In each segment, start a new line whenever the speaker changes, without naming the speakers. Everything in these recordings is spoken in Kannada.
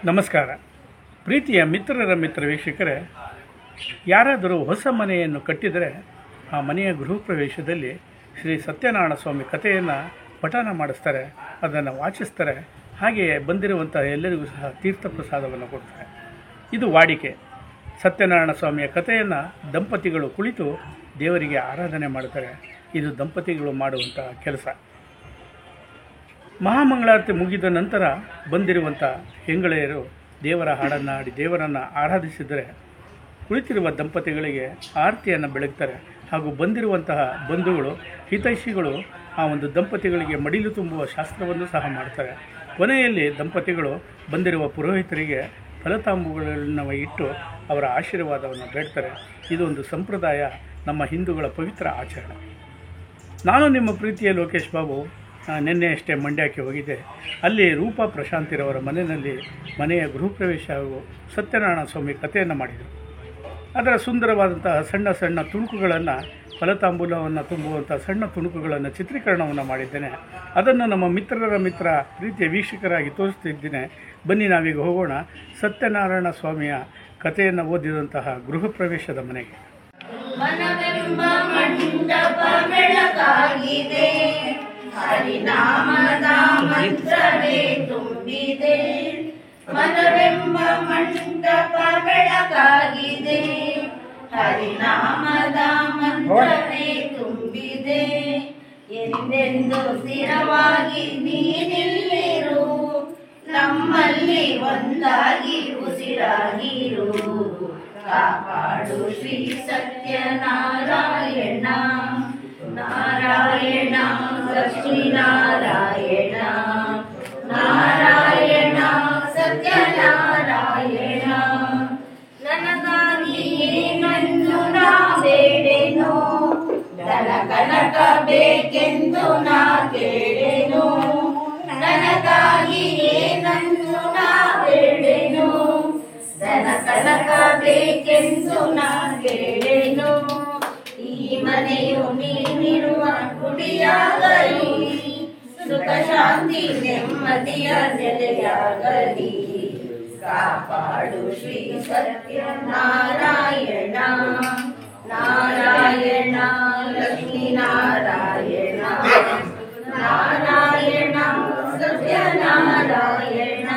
ನಮಸ್ಕಾರ. ಪ್ರೀತಿಯ ಮಿತ್ರರ ಮಿತ್ರ ವೀಕ್ಷಕರೇ, ಯಾರಾದರೂ ಹೊಸ ಮನೆಯನ್ನು ಕಟ್ಟಿದರೆ ಆ ಮನೆಯ ಗೃಹ ಪ್ರವೇಶದಲ್ಲಿ ಶ್ರೀ ಸತ್ಯನಾರಾಯಣ ಸ್ವಾಮಿ ಕಥೆಯನ್ನು ಪಠಣ ಮಾಡಿಸ್ತಾರೆ, ಅದನ್ನು ವಾಚಿಸ್ತಾರೆ. ಹಾಗೆಯೇ ಬಂದಿರುವಂಥ ಎಲ್ಲರಿಗೂ ಸಹ ತೀರ್ಥ ಪ್ರಸಾದವನ್ನು ಕೊಡ್ತಾರೆ. ಇದು ವಾಡಿಕೆ. ಸತ್ಯನಾರಾಯಣ ಸ್ವಾಮಿಯ ಕಥೆಯನ್ನು ದಂಪತಿಗಳು ಕುಳಿತು ದೇವರಿಗೆ ಆರಾಧನೆ ಮಾಡ್ತಾರೆ. ಇದು ದಂಪತಿಗಳು ಮಾಡುವಂಥ ಕೆಲಸ. ಮಹಾಮಂಗಳಾರತಿ ಮುಗಿದ ನಂತರ ಬಂದಿರುವಂಥ ಹೆಂಗಳೆಯರು ದೇವರ ಹಾಡನ್ನು ಹಾಡಿ ದೇವರನ್ನು ಆರಾಧಿಸಿದರೆ ಕುಳಿತಿರುವ ದಂಪತಿಗಳಿಗೆ ಆರತಿಯನ್ನು ಬೆಳಗ್ತಾರೆ. ಹಾಗೂ ಬಂದಿರುವಂತಹ ಬಂಧುಗಳು ಹಿತೈಷಿಗಳು ಆ ಒಂದು ದಂಪತಿಗಳಿಗೆ ಮಡಿಲು ತುಂಬುವ ಶಾಸ್ತ್ರವನ್ನು ಸಹ ಮಾಡ್ತಾರೆ. ಕೊನೆಯಲ್ಲಿ ದಂಪತಿಗಳು ಬಂದಿರುವ ಪುರೋಹಿತರಿಗೆ ಫಲತಾಂಬೂಲಗಳನ್ನು ಇಟ್ಟು ಅವರ ಆಶೀರ್ವಾದವನ್ನು ಬೇಡ್ತಾರೆ. ಇದೊಂದು ಸಂಪ್ರದಾಯ, ನಮ್ಮ ಹಿಂದೂಗಳ ಪವಿತ್ರ ಆಚರಣೆ. ನಾನು ನಿಮ್ಮ ಪ್ರೀತಿಯ ಲೋಕೇಶ್ ಬಾಬು ನಿನ್ನೆ ಅಷ್ಟೇ ಮಂಡ್ಯಕ್ಕೆ ಹೋಗಿದ್ದೆ. ಅಲ್ಲಿ ರೂಪಾ ಪ್ರಶಾಂತಿರವರ ಮನೆಯ ಗೃಹ ಪ್ರವೇಶ ಹಾಗೂ ಸತ್ಯನಾರಾಯಣ ಸ್ವಾಮಿ ಕಥೆಯನ್ನು ಮಾಡಿದರು. ಅದರ ಸುಂದರವಾದಂತಹ ಸಣ್ಣ ಸಣ್ಣ ತುಣುಕುಗಳನ್ನು, ಫಲತಾಂಬೂಲವನ್ನು ತುಂಬುವಂಥ ಸಣ್ಣ ತುಣುಕುಗಳನ್ನು ಚಿತ್ರೀಕರಣವನ್ನು ಮಾಡಿದ್ದೇನೆ. ಅದನ್ನು ನಮ್ಮ ಮಿತ್ರರ ಮಿತ್ರ ಪ್ರೀತಿಯ ವೀಕ್ಷಕರಾಗಿ ತೋರಿಸ್ತಿದ್ದೇನೆ. ಬನ್ನಿ ನಾವೀಗ ಹೋಗೋಣ ಸತ್ಯನಾರಾಯಣ ಸ್ವಾಮಿಯ ಕಥೆಯನ್ನು ಓದಿದಂತಹ ಗೃಹ ಪ್ರವೇಶದ ಮನೆಗೆ.
ಮನವೆಂಬ ಮಂಟಪ ಬೆಳಕಾಗಿದೆ, ಹರಿನಾಮದ ಮಂತ್ರವೇ ತುಂಬಿದೆ. ಮನವೆಂಬ ಮಂಟಪ ಬೆಳಕಾಗಿದೆ, ಹರಿನಾಮದ ಮಂತ್ರವೇ ತುಂಬಿದೆ. ಎಂದೆಂದು ಸ್ಥಿರವಾಗಿ ನೀನಿಲ್ಲಿರು, ನಮ್ಮಲ್ಲಿ ಒಂದಾಗಿ ಉಸಿರಾಗಿರು. ಕಾಪಾಡು ಶ್ರೀ ಸತ್ಯನಾರಾಯಣ, ನಾರಾಯಣ ಲಕ್ಷ್ಮೀನಾರಾಯಣ, ನಾರಾಯಣ ಸತ್ಯನಾರಾಯಣ. ನನಗಾಗಿ ಏನನ್ನು ನಾ ಬೇಡೆನೋ, ಧನ ಕನಕ ಬೇಕೆಂದು ನಾ ಕೇಳೆನೋ. ನನಗಾಗಿ ಏನನ್ನು ನಾ ಬೇಡೆನೋ, ಧನ ಕನಕ ಬೇಕೆಂದು ನಾ ಕೇಳೆನೋ. ಈ ಮನೆಯು ನೀನಿರುವ ಗುಡಿಯಾಗಲಿ, ಸುಖ ಶಾಂತಿ ನೆಮ್ಮದಿಯ ನೆಲೆಯಾಗಲಿ. ಕಾಪಾಡು ಶ್ರೀ ಸತ್ಯನಾರಾಯಣ, ನಾರಾಯಣ ಲಕ್ಷ್ಮೀನಾರಾಯಣ, ನಾರಾಯಣ ಸತ್ಯನಾರಾಯಣ.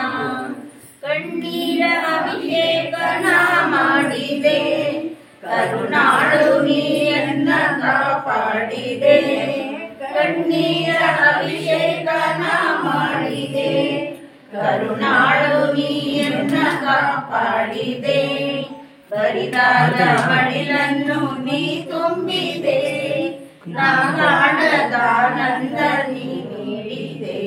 ಕಣ್ಣೀರ ಅಭಿಷೇಕನ ಮಾಡಿದೆ, ಕರುಣಾಳು ನೀಯನ್ನ ಕಾಪಾಡಿದೆ. ಕಣ್ಣೀರ ಅಭಿಷೇಕನ ಮಾಡಿದೆ, ಕರುಣಾಳು ನೀಯನ್ನ ಕಾಪಾಡಿದೆ. ಬರಿದಾದ ಮಡಿಲನ್ನು ನೀ ತುಂಬಿದೆ, ನಾಗಾಣದಾನಂದ ನೀ ನೀಡಿದೆ.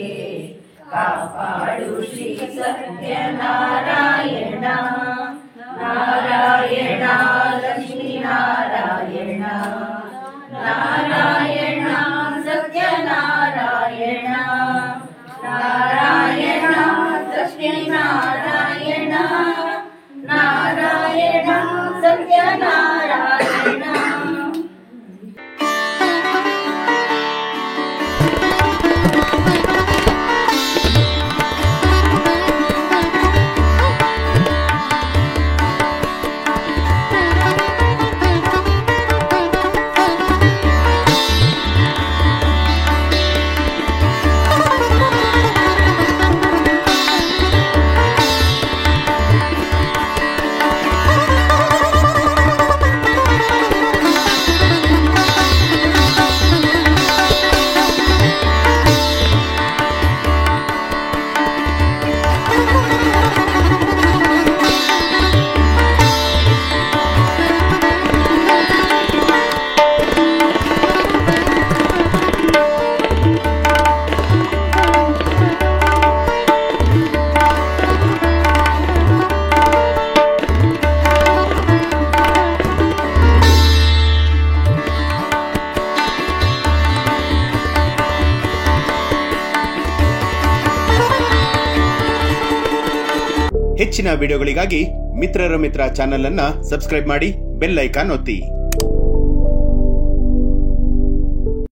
ಕಾಪಾಡು ಶ್ರೀ ಸತ್ಯನಾರಾಯಣ, ನಾರಾಯಣ ಲಕ್ಷ್ಮೀನಾರಾಯಣ, ನಾರಾಯಣ ಸತ್ಯನಾರಾಯಣ, ನಾರಾಯಣ ಲಕ್ಷ್ಮೀನಾರಾಯಣ, ನಾರಾಯಣ ಸತ್ಯನಾರಾಯಣ.
ಹೆಚ್ಚಿನ ವಿಡಿಯೋಗಳಿಗಾಗಿ ಮಿತ್ರರ ಮಿತ್ರ ಚಾನೆಲ್ ಅನ್ನು ಸಬ್ಸ್ಕ್ರೈಬ್ ಮಾಡಿ, ಬೆಲ್ ಐಕಾನ್ ಒತ್ತಿ.